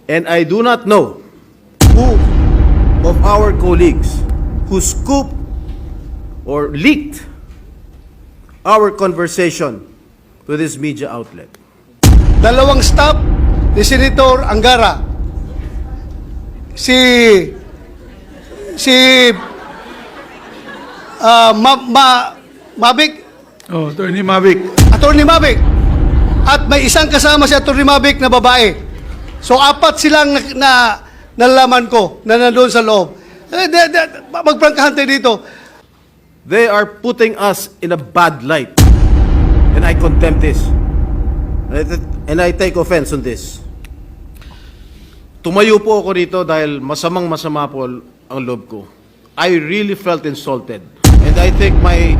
And I do not know who of our colleagues who scooped or leaked our conversation to this media outlet. Dalawang staff ni Senator Angara. Mavic, Oh, Attorney Mavic. Attorney Mavic. At may isang kasama si Attorney Mavic na babae. So apat silang nalaman ko na nandoon sa loob. Magprangkahan tayo dito. They are putting us in a bad light. And I condemn this. And I take offense on this. Tumayo po ako rito dahil masama po ang loob ko. I really felt insulted. And I think my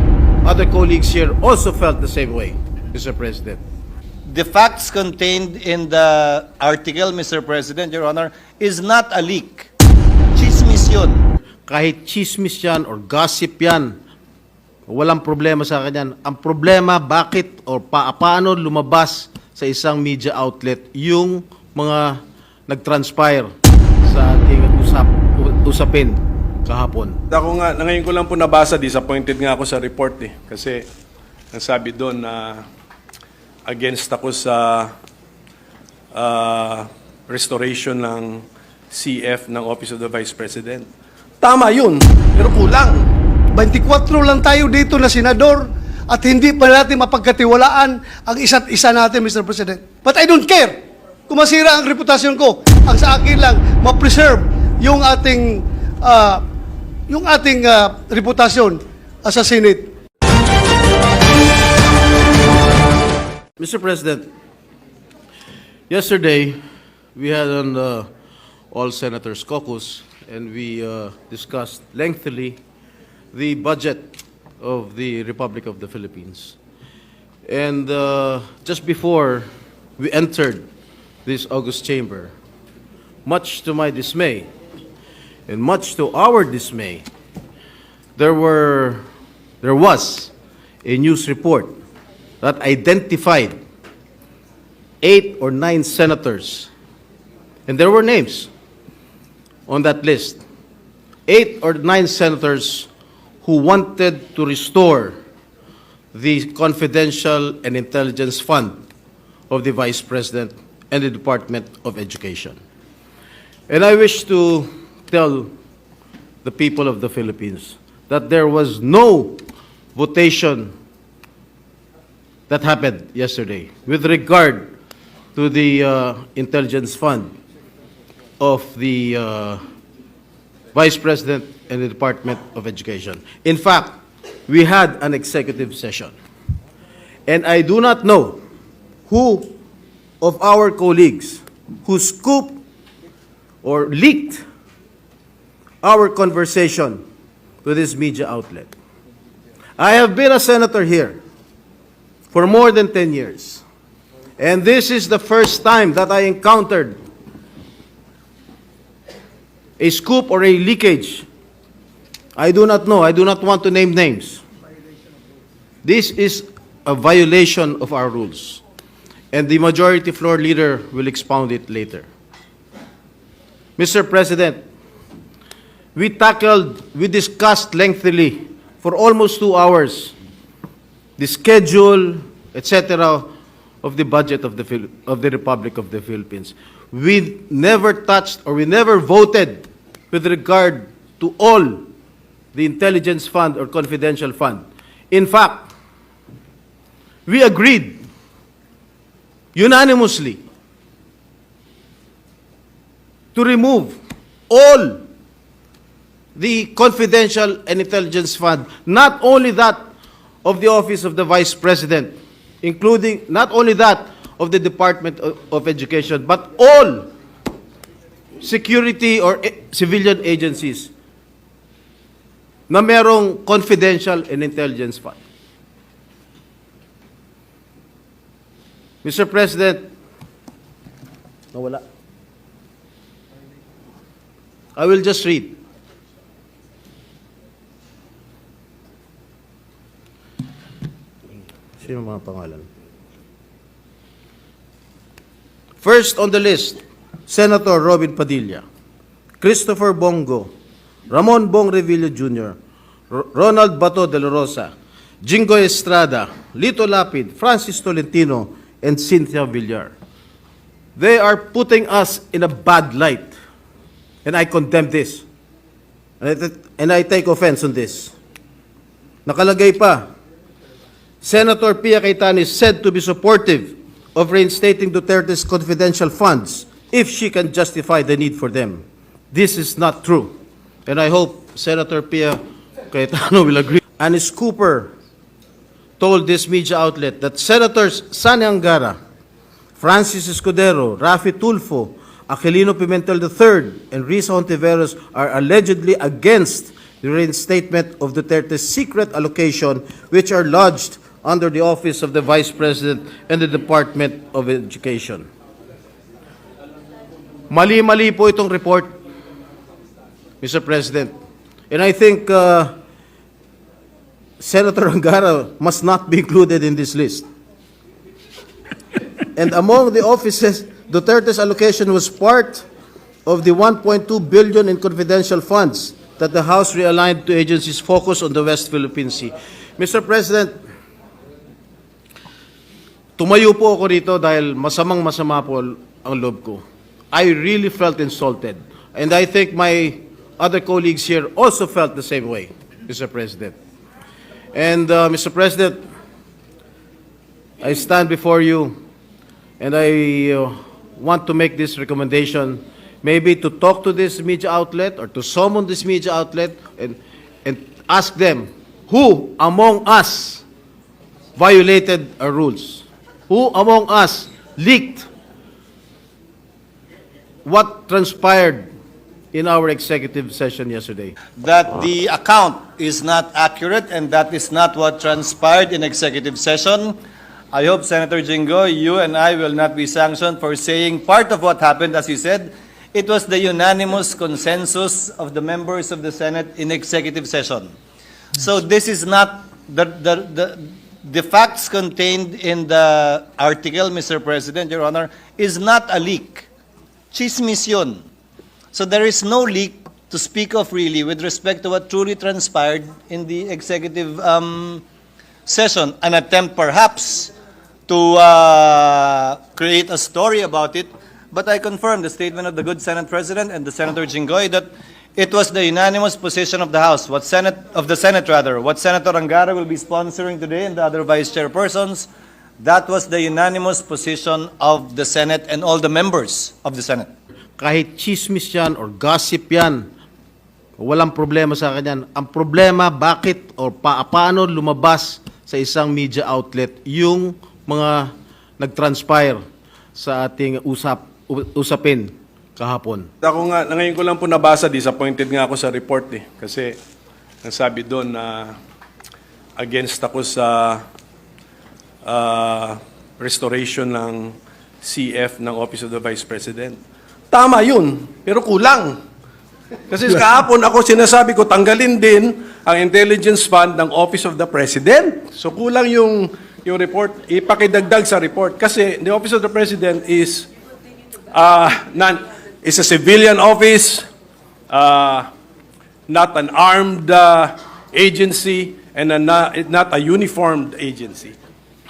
other colleagues here also felt the same way, Mr. President. The facts contained in the article, Mr. President, Your Honor, is not a leak. Tsismis yun. Kahit chismis yan or gossip yan, walang problema sa akin yan. Ang problema, bakit or paano lumabas sa isang media outlet yung mga nag-transpire sa ating usapin kahapon. Ako nga, ngayon ko lang po nabasa, disappointed nga ako sa report eh. Kasi nasabi doon na against ako sa restoration ng CF ng Office of the Vice President. Tama yun, pero kulang. 24 lang tayo dito na senador at hindi pa natin mapagkatiwalaan ang isa't isa natin, Mr. President. But I don't care kung masira ang reputasyon ko. Ang sa akin lang, ma-preserve yung ating reputasyon as a Senate. Mr. President, yesterday we had an all senators caucus and we discussed lengthily the budget of the Republic of the Philippines. And just before we entered this august chamber, much to my dismay and much to our dismay, there was a news report that identified 8 or 9 senators, and there were names on that list. 8 or 9 senators who wanted to restore the confidential and intelligence fund of the Vice President and the Department of Education. And I wish to tell the people of the Philippines that there was no votation that happened yesterday with regard to the intelligence fund of the Vice President and the Department of Education. In fact, we had an executive session. And I do not know who of our colleagues who scooped or leaked our conversation to this media outlet. I have been a senator here for more than 10 years. And this is the first time that I encountered a scoop or a leakage. I do not know. I do not want to name names. This is a violation of our rules. And the majority floor leader will expound it later. Mr. President, we discussed lengthily for almost 2 hours the schedule, etc., of the budget of the Republic of the Philippines. We never touched or we never voted with regard to all the intelligence fund or confidential fund. In fact, we agreed unanimously to remove all the confidential and intelligence fund, not only that of the Office of the Vice President, including not only that of the Department of Education, but all security or civilian agencies na merong confidential and intelligence fund. Mr. President, nawala. I will just read. Sino mga pangalan? First on the list, Senator Robin Padilla, Christopher Bongo, Ramon Bong Revilla Jr., Ronald Bato de la Rosa, Jingo Estrada, Lito Lapid, Francis Tolentino, and Cynthia Villar. They are putting us in a bad light, and I condemn this. And I take offense on this. Nakalagay pa, Senator Pia Cayetano is said to be supportive of reinstating Duterte's confidential funds if she can justify the need for them. This is not true. And I hope Senator Pia Cayetano will agree. Anis Cooper told this media outlet that Senators Sani Angara, Francis Escudero, Rafi Tulfo, Aquilino Pimentel III, and Risa Hontiveros are allegedly against the reinstatement of Duterte's secret allocation, which are lodged under the Office of the Vice President and the Department of Education. Mali-mali po itong report, Mr. President. And I think Senator Angara must not be included in this list. And among the offices, Duterte's allocation was part of the 1.2 billion in confidential funds that the House realigned to agencies focused on the West Philippine Sea. Mr. President, tumayo po ako rito dahil masamang-masama po ang loob ko. I really felt insulted. And I think my other colleagues here also felt the same way, Mr. President. And Mr. President, I stand before you and I want to make this recommendation, maybe to talk to this media outlet or to summon this media outlet and ask them who among us violated our rules, who among us leaked what transpired in our executive session yesterday. That the account is not accurate and that is not what transpired in executive session. I hope, Senator Jingo, you and I will not be sanctioned for saying part of what happened, as you said. It was the unanimous consensus of the members of the Senate in executive session. So this is not the facts contained in the article, Mr. President, Your Honor, is not a leak. Tsismis yun. So there is no leak to speak of really with respect to what truly transpired in the executive session. An attempt perhaps to create a story about it, but I confirm the statement of the good Senate President and the Senator Jinggoy that it was the unanimous position of the House, what Senator Angara will be sponsoring today and the other vice chairpersons. That was the unanimous position of the Senate and all the members of the Senate. Kahit chismis yan or gossip yan, walang problema sa akin yan. Ang problema, bakit o paano lumabas sa isang media outlet yung mga nag-transpire sa ating usapin kahapon. Ako nga, ngayon ko lang po nabasa, disappointed nga ako sa report eh. Kasi nasabi doon na against ako sa restoration ng CF ng Office of the Vice President. Tama yun, pero kulang. Kasi kahapon ako sinasabi ko, tanggalin din ang intelligence fund ng Office of the President. So kulang yung report, ipakidagdag sa report. Kasi the Office of the President is is a civilian office, not an armed agency, and not a uniformed agency.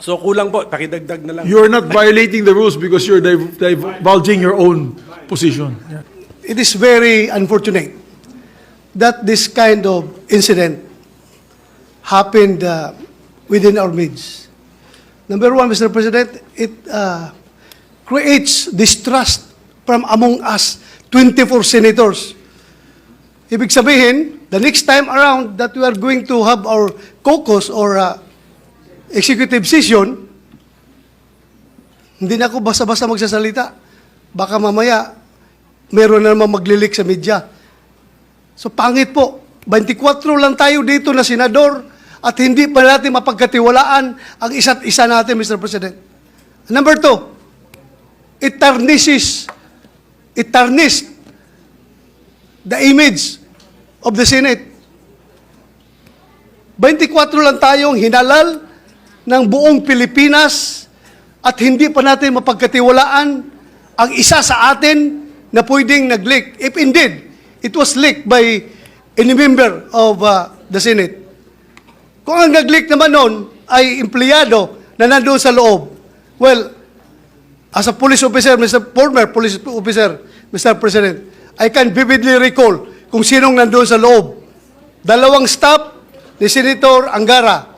So kulang po, pakidagdag na lang. You're not violating the rules because you're divulging your own position. Yeah. It is very unfortunate that this kind of incident happened within our midst. Number one, Mr. President, it creates distrust from among us, 24 senators. Ibig sabihin, the next time around that we are going to have our caucus or executive session, hindi na ako basta-basta magsasalita. Baka mamaya, meron na naman maglilik sa media. So pangit po, 24 lang tayo dito na senador at hindi pa natin mapagkatiwalaan ang isa't isa natin, Mr. President. Number two, it tarnished the image of the Senate. 24 lang tayong hinalal ng buong Pilipinas at hindi pa natin mapagkatiwalaan ang isa sa atin na pwedeng nag-leak. If indeed, it was leaked by any member of the Senate. Kung ang nag-leak naman noon ay empleyado na nandoon sa loob, well, as a police officer, former police officer, Mr. President, I can vividly recall kung sinong nandoon sa loob. 2 staff ni Senator Angara.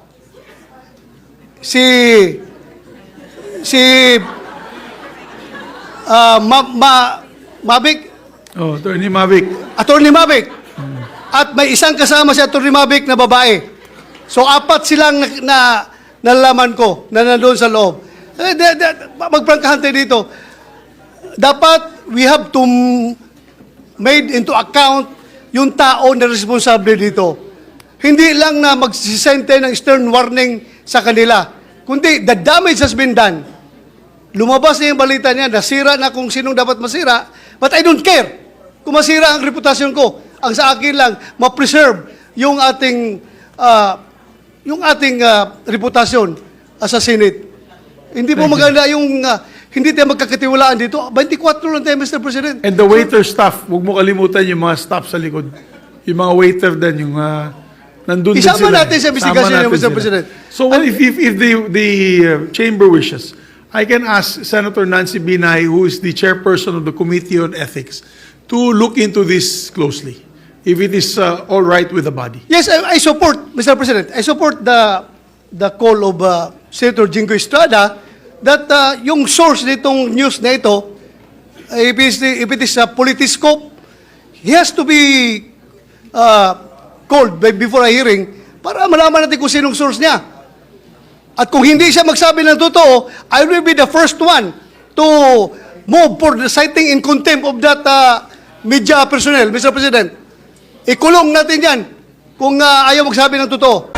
Mavic, Oh, Attorney Mavic. Attorney Mavic. At may isang kasama si Attorney Mavic na babae. So, 4 silang nalaman ko na nandoon sa loob. Magprangkahan tayo dito. Dapat we have to made into account yung tao na responsable dito. Hindi lang na magsisente ng stern warning sa kanila, kundi the damage has been done. Lumabas na yung balita niya, nasira na kung sinong dapat masira, but I don't care kung masira ang reputasyon ko. Ang sa akin lang, ma-preserve yung ating reputasyon sa Senate. Hindi po maganda yung hindi tayo magkakatiwalaan dito. 24 lang tayo, Mr. President. And the waiter staff, huwag mo kalimutan yung mga staff sa likod. Yung mga waiter din, yung nandun din sila. Isama natin sa investigasyon Isama niyo, Mr. natin sila. President. So if the chamber wishes, I can ask Senator Nancy Binay, who is the chairperson of the Committee on Ethics, to look into this closely, if it is all right with the body. Yes, I support, Mr. President, I support the call of Senator Jingo Estrada that yung source nitong news na ito, if it is a politiscope, he has to be called before a hearing para malaman natin kung sinong source niya. At kung hindi siya magsabi ng totoo, I will be the first one to move for the citing in contempt of that media personnel, Mr. President. Ikulong natin yan kung ayaw magsabi ng totoo.